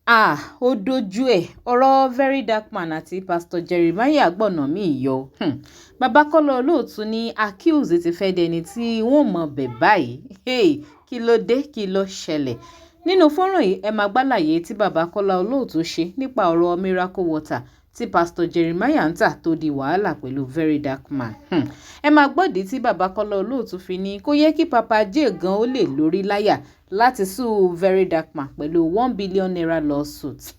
ó dojú ẹ̀ ọ̀rọ̀ Verydarkblackman àti Pastor Jeremiah gbọ̀nà míì yọ. Bàbá Kola Olootu ní accuse ti fẹ́ dẹni tí wọ́n mọ̀ bẹ̀ báyìí. Kí ló dé kí ló ṣẹlẹ̀? Nínú fọ́nrán yìí ẹ máa gbàlàyé tí bàbá Kola Olootu ṣe nípa ọ̀rọ̀ miracle water tí Pastor Jeremiah ń tà tó di wàhálà pẹ̀lú Verydarkblackman. Ẹ máa gbọ́dí tí bàbá Kola Olootu fi ní kó yẹ kí Papa J gan ó lè lórí láyà láti sue Verydarkblackman pẹ̀lú £1 billion lawsuit.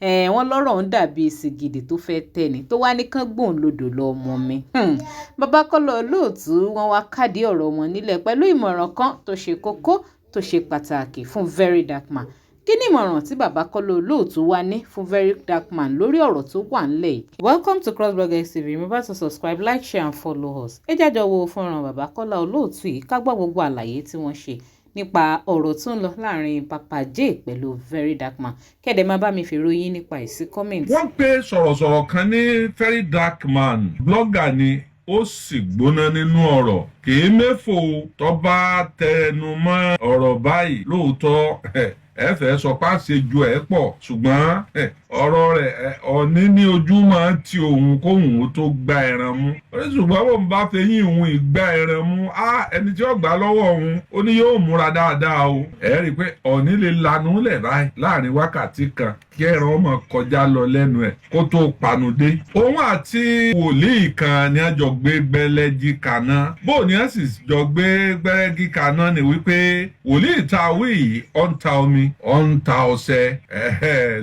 Wọ́n lọ́rọ̀ ń dàbí sìgìdì tó fẹ́ tẹ̀ni tó wá ní kán gbòòn lodò lọ mọ́ mi. Bàbá Kola Olootu wọ́n wá kádì ọ̀rọ̀ wọn nílẹ̀ pẹ̀lú ìmọ̀ràn kan tó ṣe kókó tó ṣe pàtàkì fún Verydarkblackman. Kí ni ìmọ̀ràn tí bàbá Kola Olootu wá ní fún Verydarkblackman lórí ọ̀rọ̀ tó wà ńlẹ̀ yìí? Welcome to crossblogX TV. Remember to subscribe, like, share and follow us. Ẹ jájọ wo fọ́nrán bàbá Kola Olootu yìí ká gbọ́ gbogbo àlàyé tí wọ́n ṣe nípa ọ̀rọ̀ tó ń lọ láàrin Papa J pẹ̀lú Verydarkblackman. Kẹ́dẹ̀ máa bá mi fi ròyìn nípa ìsí comment. Wọ́n pe sọ̀rọ̀sọ̀rọ̀ kan ní Verydarkblackman blogger ni ó sì gbóná nínú ọ̀rọ̀ kì í méfò tó bá tẹnu mọ́ ọ̀rọ̀ báyìí lóòótọ́ ẹ fẹ́ sọ pé àṣejù ẹ̀ pọ̀ ṣùgbọ́n ọ̀rọ̀ rẹ̀ ọ̀ní ní ojú máa ń ti òun kóhùn tó gba ẹran mú. Ṣùgbọ́n bó ń bá fẹ̀yìn òun ìgbà ẹran mú ẹni tí ó gbà lọ́wọ́ òun ó ní yóò múra dáadáa o. Ẹ rí i pé ọ̀ní lè lanú lẹ̀ báyìí láàrin wákàtí kan kí ẹran ọmọ kọjá lọ lẹ́nu ẹ̀ kó tó panu dé. Òun àti wòlíì kan ni a jọ gbé gbẹ́lẹ́jì kaná. Bó ni a sì jọ gbé gbẹ́lẹ́jì kaná ni wípé wòlíì ta wíì ọ̀ ń ta omi ọ̀ ń ta ọṣẹ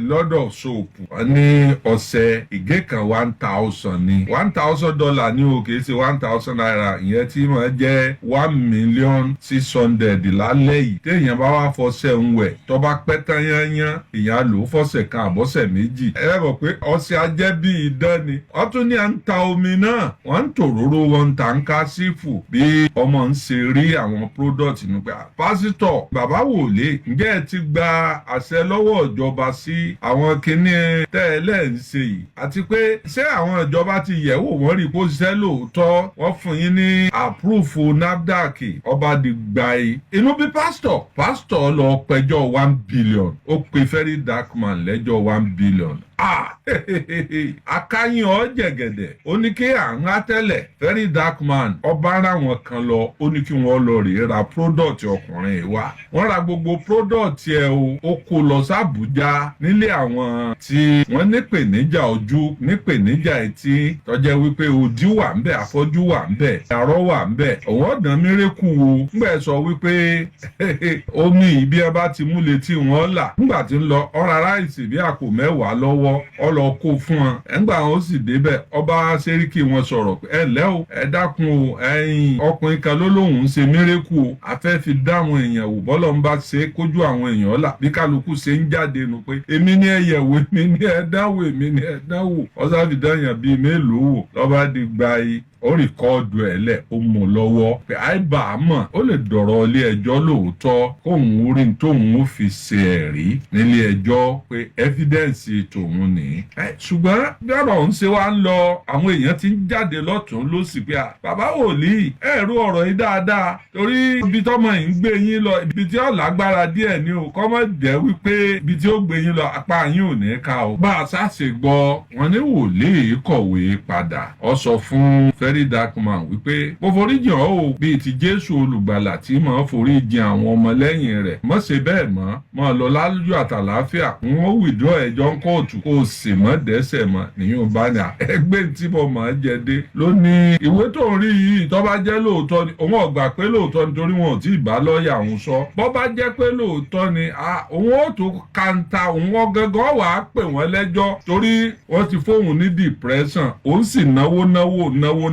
lọ́dọ̀ soap wọ́n ní ọṣẹ ìgé kan $1,000 ni $1,000 ní o kìí ṣe $1,000 ìyẹn tí máa jẹ́ $1,600,000 lálẹ́ yìí téèyàn bá wá fọṣẹ ń wẹ̀ tó bá pẹ́ tán yányán ìyá lò ó fọṣẹ kan àbọ̀ṣẹ̀ méjì. Ẹ bọ̀ pé ọṣẹ ajẹ́ bí idán ni. Wọ́n tún ní à ń ta omi náà wọ́n ń tòróró wọn ń ta ń ká sífù bí ọmọ ń ṣe rí àwọn product nípa. Pásítọ̀ bàbá wòlé ǹjẹ́ ẹ ti gba àṣẹ lọ́wọ́ ìjọba sí àwọn kinní tẹ́lẹ̀ ń ṣe yìí àti pé ṣé àwọn ìjọba ti yẹ̀wò wọ́n rí kó ṣiṣẹ́ lóòótọ́ wọ́n fún yín ní àpúrúfù NAFDAC ọba dìgbà yìí. Inú bí pásítọ̀ lọ pẹjọ́ $1 billion ó pe Verydarkblackman lẹ́jọ́ $1 billion. Akáyín ọ jẹ̀gẹ̀dẹ̀ ó ní kí à ń hátẹ́lẹ̀ Verydarkblackman ọba ara wọn kan lọ ó ní kí wọ́n lọ rèé ra product ọkùnrin yìí wá. Wọ́n ra gbogbo product ẹ̀ ó kó lọ sàbújá nílé àwọn tí wọ́n nípèníjà ojú nípèníjà etí tó jẹ́ wípé odi wà ń bẹ̀ afọ́jú wà ń bẹ̀ àrọ́ wà ń bẹ̀ òun ọ̀dàn mírèkù wo ńgbà sọ wípé omi ìbí ẹ bá ti mú létí wọn là ńgbà tí ń lọ ọ̀rá ráìsì bí àpò 10 lọ́wọ́ ọlọ kó fún wọn ẹgbà wọn ó sì débẹ̀ ọba sẹ́ríkì wọn sọ̀rọ̀ pé ẹ lẹ́ o ẹ dákun o ẹ̀yin ọkùnrin kan ló lóun ń ṣe mírèkù o afẹ́ fi dá àwọn èèyàn wò bọ́lọ̀ ń bá ṣe kójú àwọn èèyàn là bí kálukú ṣe ń jáde nu pé èmi ní ẹ̀yẹ̀wò èmi ní ẹ̀dáwò èmi ní ẹ̀dáwò ọ̀sàfìdáyàn bíi mélòó wò lọ́ba di gba yìí ó rìkọ́ọ̀dù ẹ̀ lẹ̀ ó mú lọ́wọ́ pé àìbá àmọ́ ó lè dọ̀rọ̀ ilé ẹjọ́ lóòótọ́ kóun rí tóun ó fi ṣe ẹ̀rí nílé ẹjọ́ pé ẹ́fídẹ́ǹsì tòun ní. Ṣùgbọ́n bí ọ̀rọ̀ ń ṣe wá ń lọ àwọn èèyàn ti ń jáde lọ́tún lósì pé bàbá wòlíì ẹ̀rú ọ̀rọ̀ yìí dáadáa torí ibi tọ́mọ yìí ń gbé yín lọ ibi tí ó lágbára díẹ̀ ni o kọ́mọ jẹ́ wípé ibi tí ó gbé yín lọ apá yín ò ní ká o. Bá a ṣàṣe gbọ́ wọn ní wòlíì kọ̀wé padà ọ sọ fún Verydarkblackman wípé mo foríjìn ọ́ o bíi ti Jésù olùgbàlà tí mò ń foríjìn àwọn ọmọlẹ́yìn rẹ̀ mọ́ ṣe bẹ́ẹ̀ mọ́ lọ lájú àtàláfíà wọ́n withdraw ẹjọ́ ń kóòtù kó o sì mọ́ dẹ́sẹ̀ mọ́ nìyẹn bá ní ẹgbẹ́ tí mo máa jẹ dé lónìí ìwé tó ń rí yìí tó bá jẹ́ lóòótọ́ ni òun ọ̀gbà pé lóòótọ́ nítorí wọn ò tí ì bá lọ́ọ̀yà òun sọ bọ́ bá jẹ́ pé lóòótọ́ ni òun ó tó kanta òun ọ̀gángan wà á pè wọ́n lẹ́jọ́ torí wọ́n ti fóun ní depression òun sì náwó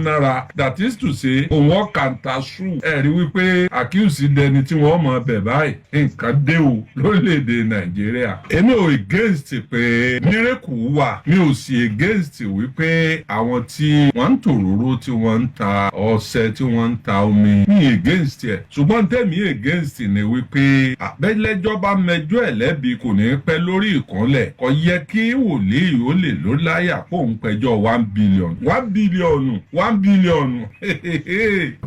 nára that is to say òun ọ̀kàntà sùn ẹ̀rí wípé àkíyèsí dẹni tí wọ́n mọ̀ bẹ̀ báyìí nǹkan dé o lórílẹ̀‐èdè Nàìjíríà èmi ò against pé mírèkù wà mi ò sì against wípé àwọn tí wọ́n ń tòróró tí wọ́n ń ta ọṣẹ tí wọ́n ń ta omi mi against ẹ̀ ṣùgbọ́n tẹ̀mí against ni wípé àbẹ́lẹ́jọ́ bá mẹjọ́ ẹ̀ lẹ́bi kò ní pẹ́ lórí ìkúnlẹ̀ kò yẹ kí wòlíì ó lè ló láyà kó ń pẹjọ́ $1 billion $1 1 billion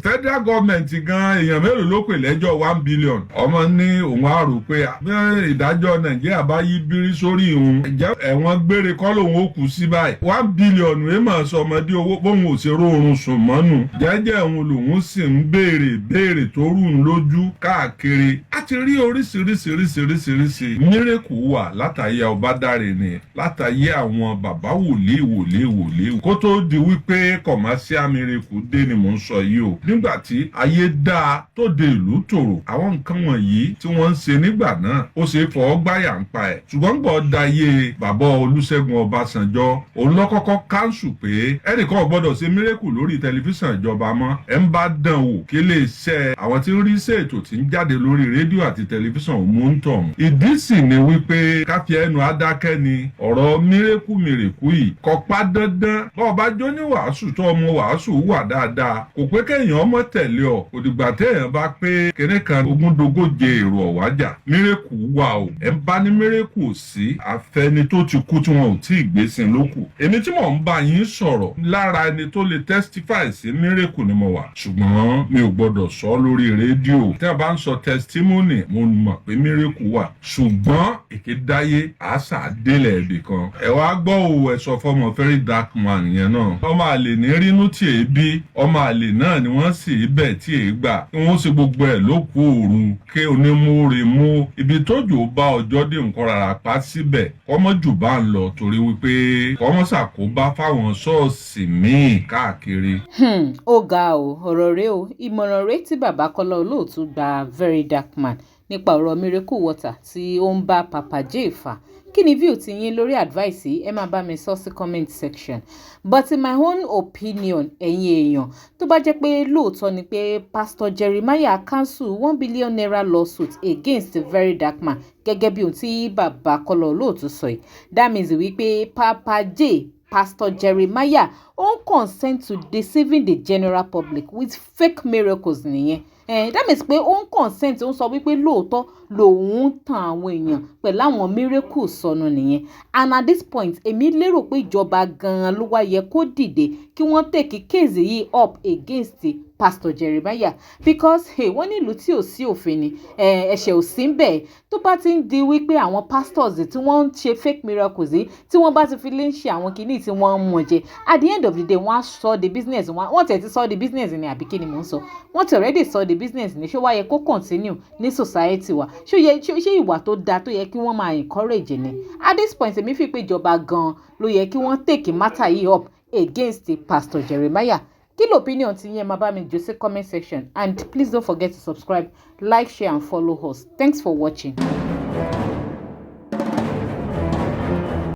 federal government gan èèyàn mélòó ló pè lẹ́jọ́ 1 billion ọmọ ní òun á rò pé bí ìdájọ́ nàìjíríà bá yí bírí sórí òun ǹjẹ́ ẹ̀wọ̀n gbére kọ́ lòun ó kú sí báyìí 1 billion èèmọ̀ sọmọdé owó bóun ò ṣe rọrùn sùn mọ́nù jẹ́jẹ́ òun lòun sì ń béèrè tó rù ń lójú káàkiri a ti rí oríṣiríṣiríṣiríṣiríṣi mírèkù wà látàyè ọbádáre ni látàyè àwọn bàbá wòlíì kó tó di wípé commercial miracle dé ni mò ń sọ yìí o nígbà tí ayé dáa tó de ìlú tòrò àwọn nǹkan wọ̀nyí tí wọ́n ń ṣe nígbà náà ó ṣe fọwọ́ gbáyà ń pa ẹ̀ ṣùgbọ́n gbọ́ dayé bàbá olúṣẹ́gun ọbásanjọ́ òun ló kọ́kọ́ káńsù pé ẹnìkan ò gbọ́dọ̀ ṣe miracle lórí tẹlifíṣàn ìjọba mọ́ ẹ̀ ń bá dán wò kí lè ṣe àwọn tí ń rí sí ètò tí ń jáde lórí rédíò àti tẹlifíṣàn òmùntàn ìdí sì ni wípé káfí ẹnu adákẹ́ ni ọ̀rọ̀ miracle yìí kò pa dandan bọ́ọ̀ bá jó ní wàásù tó ọmọ wàásù wà dáadáa kò pé kéèyàn ọmọ tẹ̀lé ọ òdìgbà téèyàn bá pé kinní kan ogúndogóje èrò ọ̀wájà mírèkù wà o ẹ̀ ń bá ní mírèkù sí àfẹni tó ti kú tí wọn ò tí ì gbé sin lókù èmi tí mò ń bá yín sọ̀rọ̀ lára ẹni tó lè testify sí mírèkù ni mo wà ṣùgbọ́n mi ò gbọ́dọ̀ sọ lórí rédíò tí a bá ń sọ testimony mo mọ̀ pé mírèkù wà ṣùgbọ́n èké dáyé àṣà délẹ̀ ibì kan ẹ wá gbọ́ òwò ẹ̀ sọ fọmọ Verydarkman yẹn náà ọmọ àlè ní rínú tí èé bí ọmọ àlè náà ni wọ́n sì bẹ̀ tí èé gbà kí wọ́n sì gbogbo ẹ̀ ló kú òru ké onímúre mú ibi tójò bá ọjọ́ dé nǹkan rárá pa síbẹ̀ kọ́mọ́ jù bá ń lọ torí wípé kọ́mọ́ ṣàkóbá fáwọn ṣọ́ọ̀ṣì míì káàkiri. ó ga o ọ̀rọ̀ rẹ o ìmọ̀ràn rẹ tí bàbá Kọ́lá Olóòtú gba Verydarkman nípa ọ̀rọ̀ miracle water tí ó ń bá Papa J fà kí ni view ti yín lórí advice yìí ẹ máa bá mi sọ sí comment section but in my own opinion ẹ̀yin èèyàn tó bá jẹ́ pé lóòótọ́ ni pé Pastor Jeremiah cancel £1 billion lawsuit against Verydarkman gẹ́gẹ́ bí ohun tí bàbá Kọ́lá Olóòtú sọ yìí that means wípé Papa J Pastor Jeremiah ó ń consent to deceiving the general public with fake miracles nìyẹn that means pé ó ń consent ó ń sọ wípé lóòótọ́ lòun ń tan àwọn èèyàn pẹ̀lú àwọn miracles sọnù nìyẹn and at this point èmi lérò pé ìjọba gan-an ló wá yẹ kó dìde kí wọ́n take kéèsì yìí up against Pastor Jeremiah because wọ́n ní ìlú tí ò sí òfin ni ẹ̀ṣẹ̀ ò sí ń bẹ̀ tó bá ti ń di wípé àwọn pastors tí wọ́n ń ṣe fake miracles yìí tí wọ́n bá ti fi lè ń ṣe àwọn kìíní tí wọ́n ń mọ̀ jẹ at the end of the day wọ́n á sọ the business wọ́n tẹ̀ ti sọ the business ni àbí kí ni mò ń sọ wọ́n ti already sọ the business ni ṣé wá yẹ kó continue ní society wa ṣé ìwà tó dáa tó yẹ kí wọ́n máa encourage ni at this point èmi fi pé ìjọba gan-an ló yẹ kí wọ́n take matter yìí up against Pastor Jeremiah kí ló opinion ti yẹn máa bá mi jù sí comment section and please don't forget to subscribe like share and follow us thanks for watching.